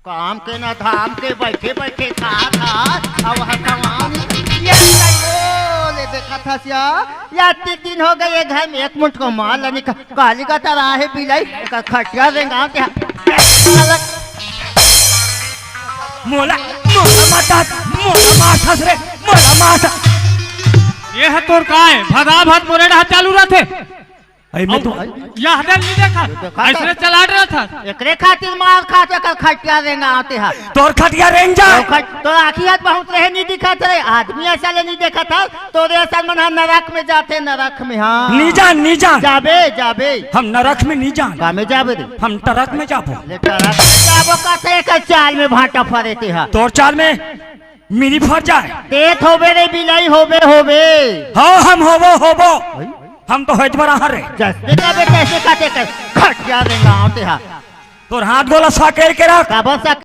काम के न धाम के बैठे बैठे खा था अब हटवान ले देखा था सिया या 3 दिन हो गए घर में एक मुठ को माल नहीं काली का तरह है बिलाई का खटिया रेंगा के मोला मोला माथा रे मोला माथा ये है तोर का है भदा भद मोरे रहा चालू रहते आई मैं तो यह हदल नहीं देखा ऐसे चला रहा था एकरे खातिर मार खाते का खटिया रेंगा आते हैं तोर खटिया रेंजा तो आखी हाथ बहुत रहे नहीं दिखा थे आदमी ऐसा ले नहीं देखा था तो ऐसा मन नरक में जाते नरक में हाँ नीजा जाबे जाबे हम नरक में नहीं जान का में जाबे रे हम टरक में जाबो ले टरक में जाबो कहते का चाल में भाटा फरेते हैं तोर चाल में मेरी फर जाए तेत होबे रे बिलाई होबे हाँ हम होबो हम तो हेज बरा हरे जस्ते का बेटे ऐसे कहते कर खटिया रेंगा आते हैं तोर हाथ गोला साकेर के रख का बस